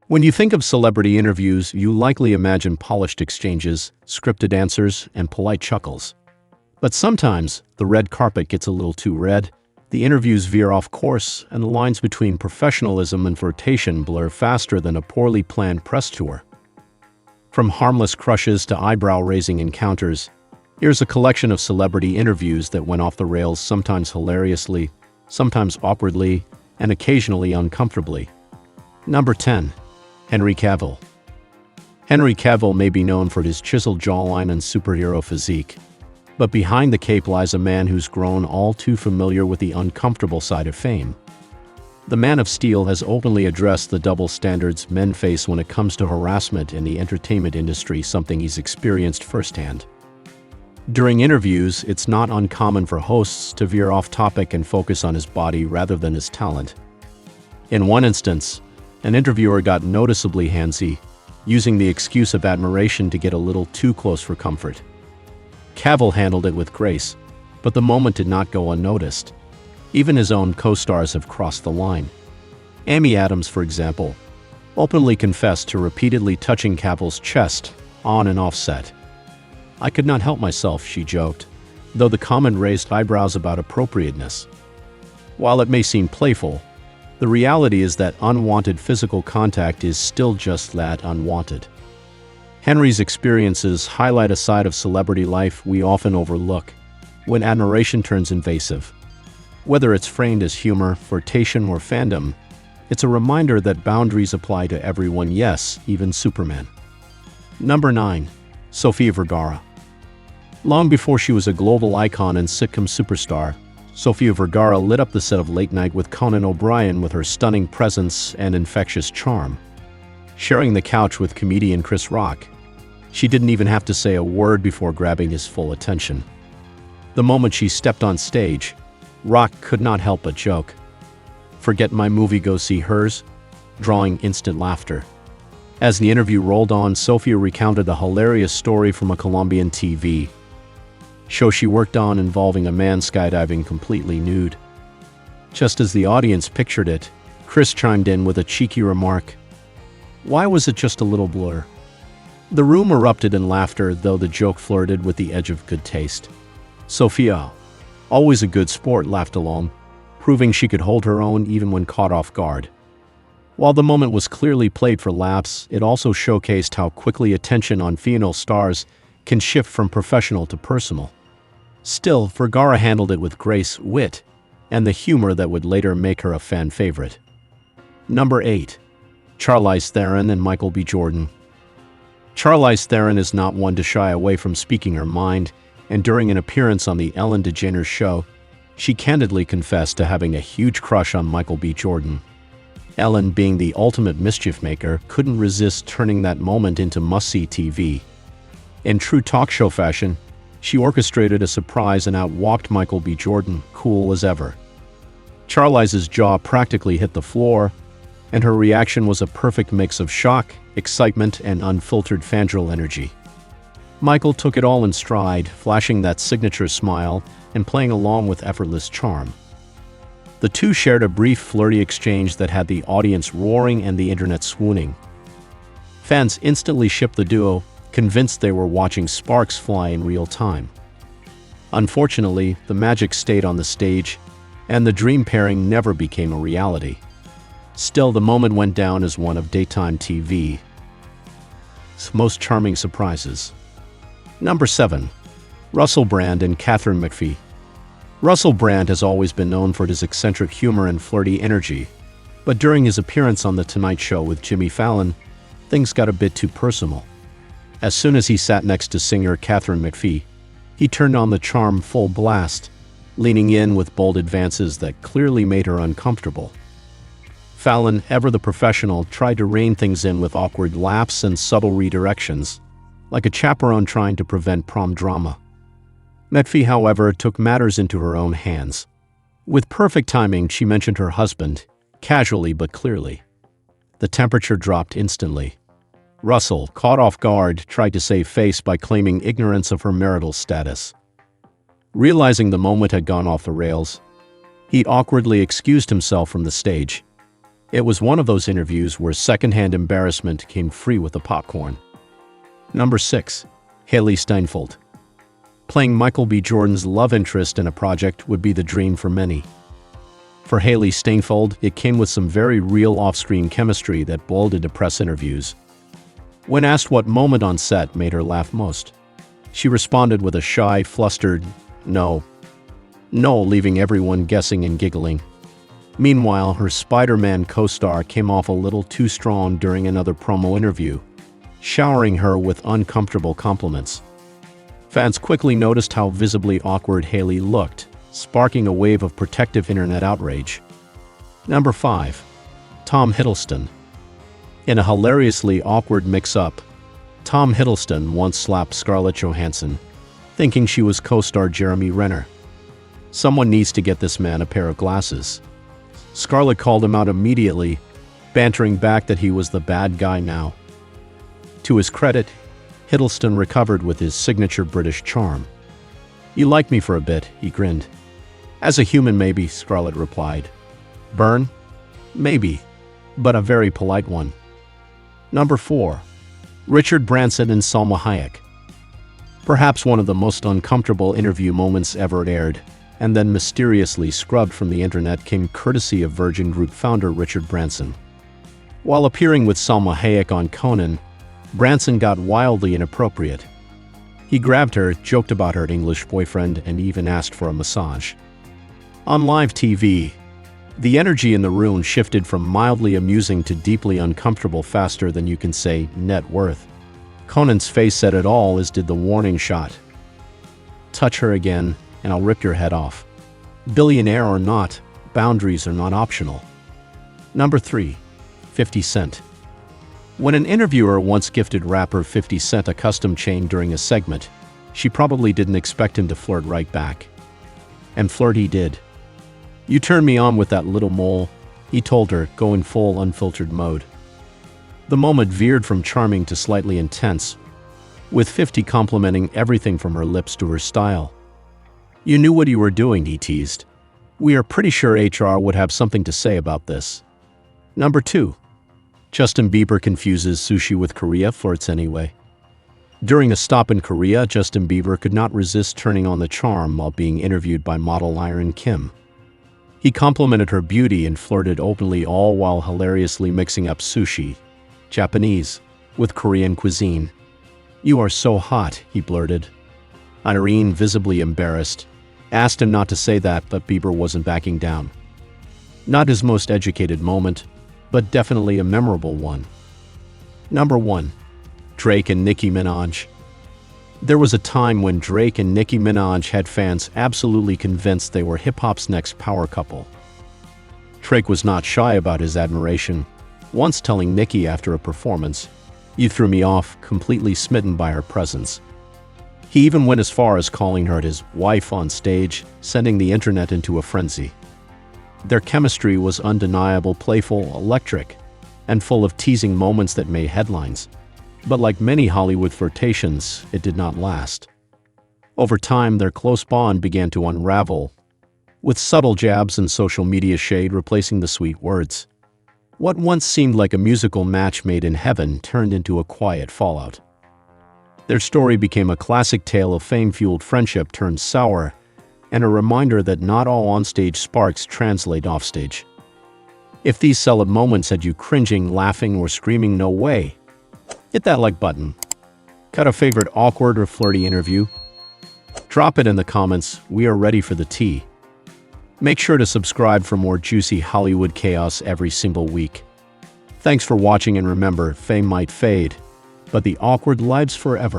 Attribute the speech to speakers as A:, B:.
A: When you think of celebrity interviews, you likely imagine polished exchanges, scripted answers, and polite chuckles. But sometimes, the red carpet gets a little too red, the interviews veer off course, and the lines between professionalism and flirtation blur faster than a poorly planned press tour. From harmless crushes to eyebrow-raising encounters, here's a collection of celebrity interviews that went off the rails, sometimes hilariously, sometimes awkwardly, and occasionally uncomfortably. Number 10. Henry Cavill. Henry Cavill may be known for his chiseled jawline and superhero physique, but behind the cape lies a man who's grown all too familiar with the uncomfortable side of fame. The Man of Steel has openly addressed the double standards men face when it comes to harassment in the entertainment industry, something he's experienced firsthand. During interviews, it's not uncommon for hosts to veer off topic and focus on his body rather than his talent. In one instance, an interviewer got noticeably handsy, using the excuse of admiration to get a little too close for comfort. Cavill handled it with grace, but the moment did not go unnoticed. Even his own co-stars have crossed the line. Amy Adams, for example, openly confessed to repeatedly touching Cavill's chest on and off set. "I could not help myself," she joked, though the comment raised eyebrows about appropriateness. While it may seem playful, the reality is that unwanted physical contact is still just that, unwanted. Henry's experiences highlight a side of celebrity life we often overlook, when admiration turns invasive. Whether it's framed as humor, flirtation, or fandom, it's a reminder that boundaries apply to everyone, yes, even Superman. Number 9. Sofia Vergara. Long before she was a global icon and sitcom superstar, Sofia Vergara lit up the set of Late Night with Conan O'Brien with her stunning presence and infectious charm. Sharing the couch with comedian Chris Rock, she didn't even have to say a word before grabbing his full attention. The moment she stepped on stage, Rock could not help but joke, "Forget my movie, go see hers," drawing instant laughter. As the interview rolled on, Sofia recounted the hilarious story from a Colombian TV show she worked on involving a man skydiving completely nude. Just as the audience pictured it, Chris chimed in with a cheeky remark, "Why was it just a little blur?" The room erupted in laughter, though the joke flirted with the edge of good taste. Sofia, always a good sport, laughed along, proving she could hold her own even when caught off guard. While the moment was clearly played for laughs, it also showcased how quickly attention on female stars can shift from professional to personal. Still, Vergara handled it with grace, wit, and the humor that would later make her a fan favorite. Number 8. Charlize Theron and Michael B. Jordan. Charlize Theron is not one to shy away from speaking her mind, and during an appearance on the Ellen DeGeneres show, she candidly confessed to having a huge crush on Michael B. Jordan. Ellen, being the ultimate mischief maker, couldn't resist turning that moment into must-see TV. In true talk show fashion, she orchestrated a surprise and outwalked Michael B. Jordan, cool as ever. Charlize's jaw practically hit the floor, and her reaction was a perfect mix of shock, excitement, and unfiltered fangirl energy. Michael took it all in stride, flashing that signature smile and playing along with effortless charm. The two shared a brief flirty exchange that had the audience roaring and the internet swooning. Fans instantly shipped the duo, convinced they were watching sparks fly in real time. Unfortunately, the magic stayed on the stage, and the dream pairing never became a reality. Still, the moment went down as one of daytime TV's most charming surprises. Number 7. Russell Brand and Katharine McPhee. Russell Brand has always been known for his eccentric humor and flirty energy, but during his appearance on The Tonight Show with Jimmy Fallon, things got a bit too personal. As soon as he sat next to singer Katharine McPhee, he turned on the charm full blast, leaning in with bold advances that clearly made her uncomfortable. Fallon, ever the professional, tried to rein things in with awkward laughs and subtle redirections, like a chaperone trying to prevent prom drama. McPhee, however, took matters into her own hands. With perfect timing, she mentioned her husband, casually but clearly. The temperature dropped instantly. Russell, caught off guard, tried to save face by claiming ignorance of her marital status. Realizing the moment had gone off the rails, he awkwardly excused himself from the stage. It was one of those interviews where secondhand embarrassment came free with the popcorn. Number 6. Haley Steinfeld. Playing Michael B. Jordan's love interest in a project would be the dream for many. For Haley Steinfeld, it came with some very real off-screen chemistry that boiled into press interviews. When asked what moment on set made her laugh most, she responded with a shy, flustered, "No," leaving everyone guessing and giggling. Meanwhile, her Spider-Man co-star came off a little too strong during another promo interview, showering her with uncomfortable compliments. Fans quickly noticed how visibly awkward Haley looked, sparking a wave of protective internet outrage. Number 5. Tom Hiddleston. In a hilariously awkward mix-up, Tom Hiddleston once slapped Scarlett Johansson, thinking she was co-star Jeremy Renner. "Someone needs to get this man a pair of glasses." Scarlett called him out immediately, bantering back that he was the bad guy now. To his credit, Hiddleston recovered with his signature British charm. "You like me for a bit," he grinned. "As a human, maybe," Scarlett replied. "Burn? Maybe, but a very polite one." Number 4. Richard Branson and Salma Hayek. Perhaps one of the most uncomfortable interview moments ever aired, and then mysteriously scrubbed from the internet, came courtesy of Virgin Group founder Richard Branson. While appearing with Salma Hayek on Conan, Branson got wildly inappropriate. He grabbed her, joked about her English boyfriend, and even asked for a massage. On live TV, the energy in the room shifted from mildly amusing to deeply uncomfortable faster than you can say net worth. Conan's face said it all, as did the warning shot. "Touch her again, and I'll rip your head off." Billionaire or not, boundaries are not optional. Number 3. 50 Cent. When an interviewer once gifted rapper 50 Cent a custom chain during a segment, she probably didn't expect him to flirt right back. And flirt he did. "You turn me on with that little mole," he told her, going full unfiltered mode. The moment veered from charming to slightly intense, with 50 complimenting everything from her lips to her style. "You knew what you were doing," he teased. "We are pretty sure HR would have something to say about this." Number 2. Justin Bieber confuses sushi with Korea, flirts anyway. During a stop in Korea, Justin Bieber could not resist turning on the charm while being interviewed by model Iron Kim. He complimented her beauty and flirted openly, all while hilariously mixing up sushi, Japanese, with Korean cuisine. "You are so hot," he blurted. Irene, visibly embarrassed, asked him not to say that, but Bieber wasn't backing down. Not his most educated moment, but definitely a memorable one. Number 1. Drake and Nicki Minaj. There was a time when Drake and Nicki Minaj had fans absolutely convinced they were hip-hop's next power couple. Drake was not shy about his admiration, once telling Nicki after a performance, "You threw me off," completely smitten by her presence. He even went as far as calling her his wife on stage, sending the internet into a frenzy. Their chemistry was undeniable, playful, electric, and full of teasing moments that made headlines. But like many Hollywood flirtations, it did not last. Over time, their close bond began to unravel, with subtle jabs and social media shade replacing the sweet words. What once seemed like a musical match made in heaven turned into a quiet fallout. Their story became a classic tale of fame-fueled friendship turned sour, and a reminder that not all onstage sparks translate offstage. If these celeb moments had you cringing, laughing, or screaming "no way," hit that like button. Got a favorite awkward or flirty interview? Drop it in the comments. We are ready for the tea. Make sure to subscribe for more juicy Hollywood chaos every single week. Thanks for watching, and remember, fame might fade, but the awkward lives forever.